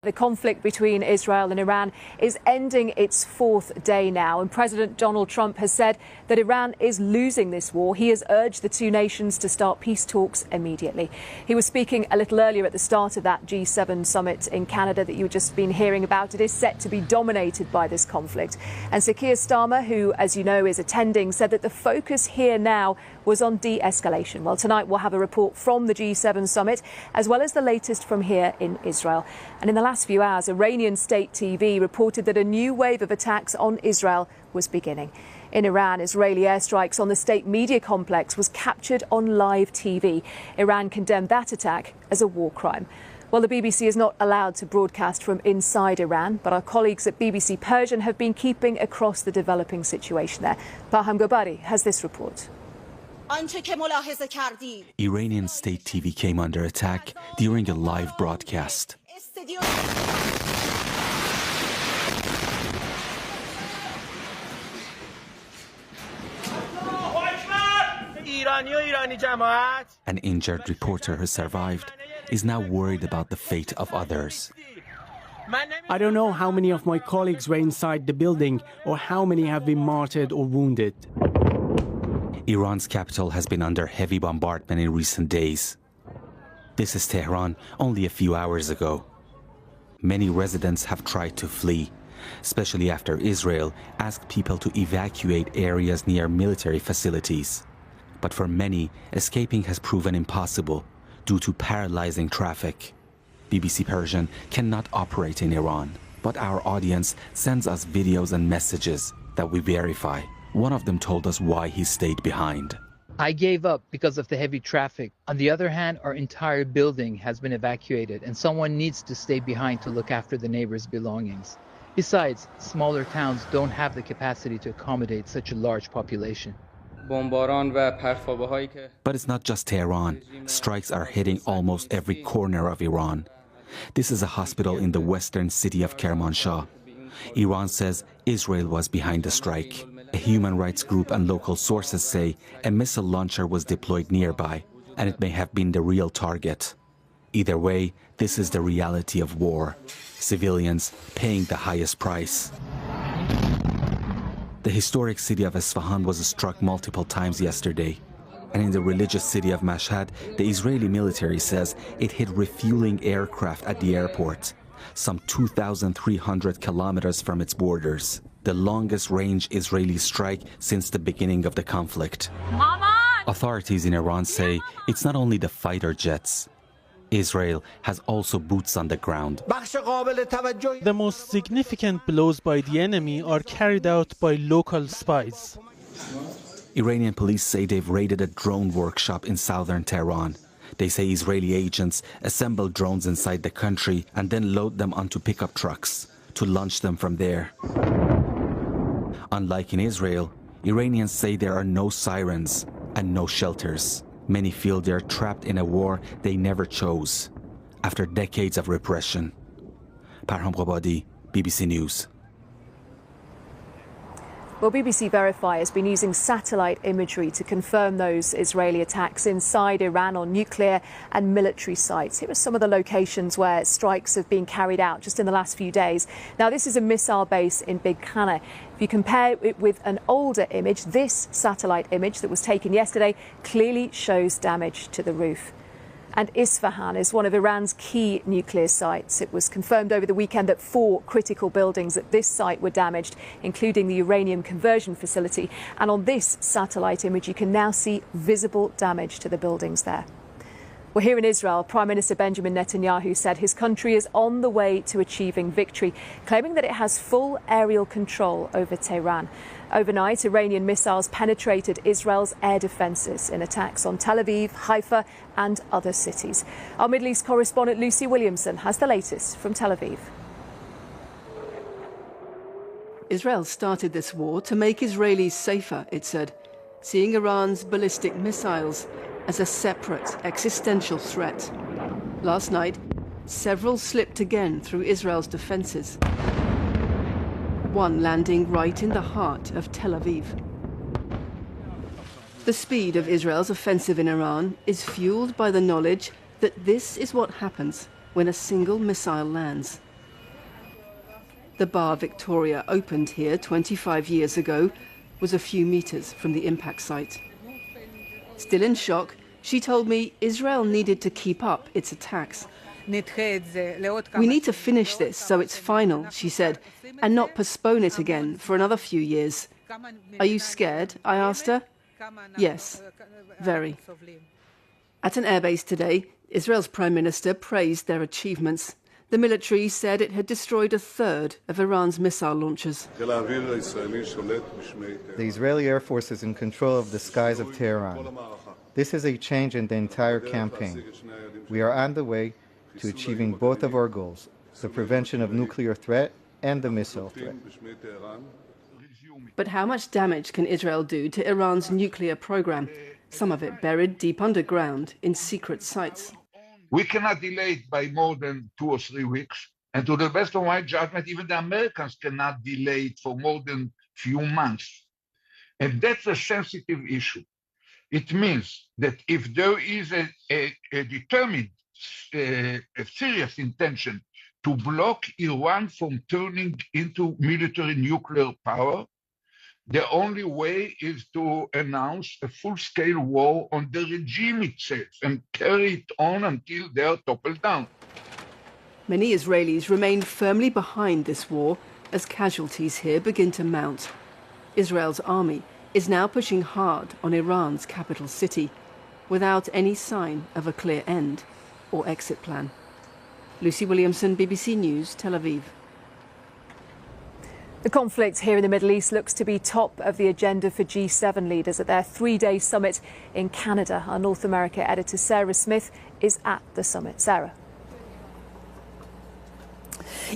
The conflict between Israel and Iran is ending its fourth day now, and President Donald Trump has said that Iran is losing this war. He has urged the two nations to start peace talks immediately. He was speaking a little earlier at the start of that G7 summit in Canada that you've just been hearing about. It is set to be dominated by this conflict. And Sir Keir Starmer, who, as you know, is attending, said that the focus here now was on de-escalation. Well, tonight we'll have a report from the G7 summit, as well as the latest from here in Israel. And in the last few hours, Iranian state TV reported that a new wave of attacks on Israel was beginning. In Iran, Israeli airstrikes on the state media complex was captured on live TV. Iran condemned that attack as a war crime. Well, the BBC is not allowed to broadcast from inside Iran, but our colleagues at BBC Persian have been keeping across the developing situation there. Paham Gobari has this report. Iranian state TV came under attack during a live broadcast. An injured reporter who survived is now worried about the fate of others. I don't know how many of my colleagues were inside the building or how many have been martyred or wounded. Iran's capital has been under heavy bombardment in recent days. This is Tehran only a few hours ago. Many residents have tried to flee, especially after Israel asked people to evacuate areas near military facilities. But for many, escaping has proven impossible due to paralyzing traffic. BBC Persian cannot operate in Iran, but our audience sends us videos and messages that we verify. One of them told us why he stayed behind. I gave up because of the heavy traffic. On the other hand, our entire building has been evacuated and someone needs to stay behind to look after the neighbors' belongings. Besides, smaller towns don't have the capacity to accommodate such a large population. But it's not just Tehran. Strikes are hitting almost every corner of Iran. This is a hospital in the western city of Kermanshah. Iran says Israel was behind the strike. A human rights group and local sources say a missile launcher was deployed nearby, and it may have been the real target. Either way, this is the reality of war. Civilians paying the highest price. The historic city of Isfahan was struck multiple times yesterday. And in the religious city of Mashhad, the Israeli military says it hit refueling aircraft at the airport, some 2,300 kilometers from its borders, the longest range Israeli strike since the beginning of the conflict. Authorities in Iran say it's not only the fighter jets. Israel has also boots on the ground. The most significant blows by the enemy are carried out by local spies. Iranian police say they've raided a drone workshop in southern Tehran. They say Israeli agents assemble drones inside the country and then load them onto pickup trucks to launch them from there. Unlike in Israel, Iranians say there are no sirens and no shelters. Many feel they're trapped in a war they never chose after decades of repression. Parham Ghabadi, BBC News. Well, BBC Verify has been using satellite imagery to confirm those Israeli attacks inside Iran on nuclear and military sites. Here are some of the locations where strikes have been carried out just in the last few days. Now, this is a missile base in Big Khana. If you compare it with an older image, this satellite image that was taken yesterday clearly shows damage to the roof. And Isfahan is one of Iran's key nuclear sites. It was confirmed over the weekend that 4 critical buildings at this site were damaged, including the uranium conversion facility. And on this satellite image, you can now see visible damage to the buildings there. Well, here in Israel, Prime Minister Benjamin Netanyahu said his country is on the way to achieving victory, claiming that it has full aerial control over Tehran. Overnight, Iranian missiles penetrated Israel's air defences in attacks on Tel Aviv, Haifa and other cities. Our Middle East correspondent Lucy Williamson has the latest from Tel Aviv. Israel started this war to make Israelis safer, it said, seeing Iran's ballistic missiles as a separate existential threat. Last night, several slipped again through Israel's defences. One landing right in the heart of Tel Aviv. The speed of Israel's offensive in Iran is fueled by the knowledge that this is what happens when a single missile lands. The bar Victoria opened here 25 years ago was a few meters from the impact site. Still in shock, she told me Israel needed to keep up its attacks. We need to finish this so it's final, she said, and not postpone it again for another few years. Are you scared? I asked her. Yes, very. At an airbase today, Israel's Prime Minister praised their achievements. The military said it had destroyed a third of Iran's missile launchers. The Israeli Air Force is in control of the skies of Tehran. This is a change in the entire campaign. We are on the way to achieving both of our goals, the prevention of nuclear threat and the missile threat. But how much damage can Israel do to Iran's nuclear program? Some of it buried deep underground in secret sites. We cannot delay it by more than 2 or 3 weeks. And to the best of my judgment, even the Americans cannot delay it for more than few months. And that's a sensitive issue. It means that if there is a determined, a serious intention to block Iran from turning into military nuclear power, the only way is to announce a full-scale war on the regime itself and carry it on until they are toppled down. Many Israelis remain firmly behind this war as casualties here begin to mount. Israel's army is now pushing hard on Iran's capital city without any sign of a clear end or exit plan. Lucy Williamson, BBC News, Tel Aviv. The conflict here in the Middle East looks to be top of the agenda for G7 leaders at their 3-day summit in Canada. Our North America editor Sarah Smith is at the summit. Sarah.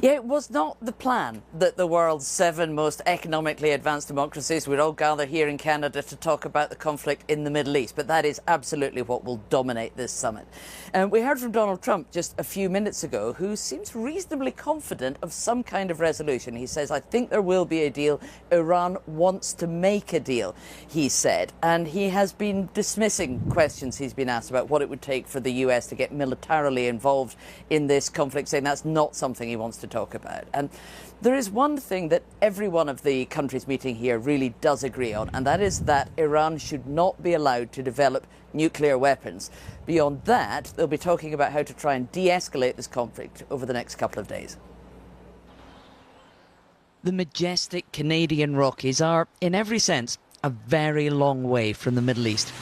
Yeah, it was not the plan that the world's 7 most economically advanced democracies would all gather here in Canada to talk about the conflict in the Middle East, but that is absolutely what will dominate this summit. We heard from Donald Trump just a few minutes ago, who seems reasonably confident of some kind of resolution. He says, I think there will be a deal. Iran wants to make a deal, he said. And he has been dismissing questions he's been asked about what it would take for the US to get militarily involved in this conflict, saying that's not something he wants to talk about. And there is one thing that every one of the countries meeting here really does agree on, and that is that Iran should not be allowed to develop nuclear weapons. Beyond that, they'll be talking about how to try and de-escalate this conflict over the next couple of days. The majestic Canadian Rockies are, in every sense, a very long way from the Middle East.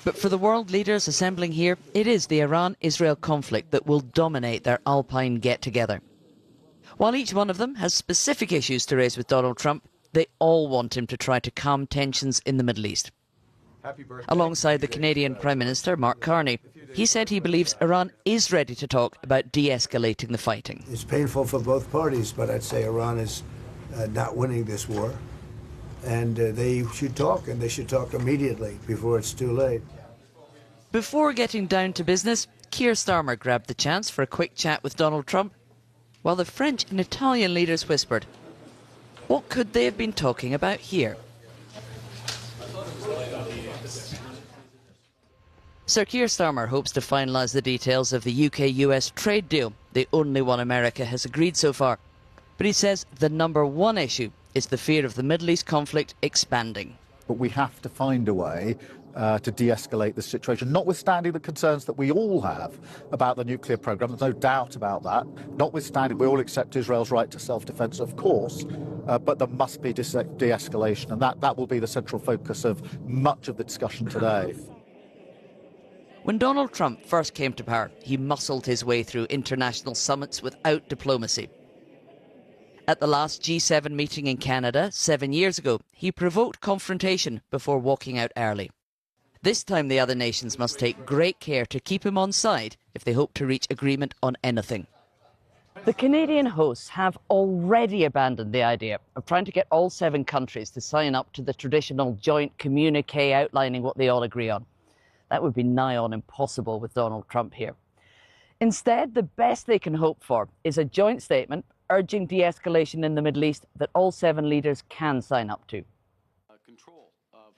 But for the world leaders assembling here, it is the Iran-Israel conflict that will dominate their alpine get-together. While each one of them has specific issues to raise with Donald Trump, they all want him to try to calm tensions in the Middle East. Alongside the Canadian Prime Minister, Mark Carney, he said he believes Iran is ready to talk about de-escalating the fighting. It's painful for both parties, but I'd say Iran is not winning this war. And they should talk, and they should talk immediately before it's too late. Before getting down to business, Keir Starmer grabbed the chance for a quick chat with Donald Trump, while the French and Italian leaders whispered. What could they have been talking about here? Sir Keir Starmer hopes to finalise the details of the UK-US trade deal, the only one America has agreed so far. But he says the #1 issue is the fear of the Middle East conflict expanding. But we have to find a way to de-escalate the situation, notwithstanding the concerns that we all have about the nuclear programme. There's no doubt about that. Notwithstanding, we all accept Israel's right to self-defence, of course, but there must be de-escalation, and that will be the central focus of much of the discussion today. When Donald Trump first came to power, he muscled his way through international summits without diplomacy. At the last G7 meeting in Canada 7 years ago, he provoked confrontation before walking out early. This time the other nations must take great care to keep him on side if they hope to reach agreement on anything. The Canadian hosts have already abandoned the idea of trying to get all 7 countries to sign up to the traditional joint communique outlining what they all agree on. That would be nigh on impossible with Donald Trump here. Instead, the best they can hope for is a joint statement urging de-escalation in the Middle East that all 7 leaders can sign up to.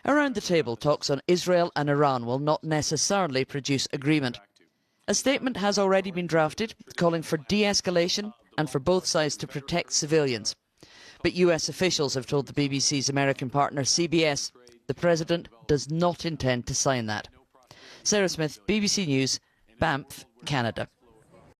Around the table, talks on Israel and Iran will not necessarily produce agreement. A statement has already been drafted calling for de-escalation and for both sides to protect civilians. But US officials have told the BBC's American partner CBS the president does not intend to sign that. Sarah Smith, BBC News, Banff, Canada.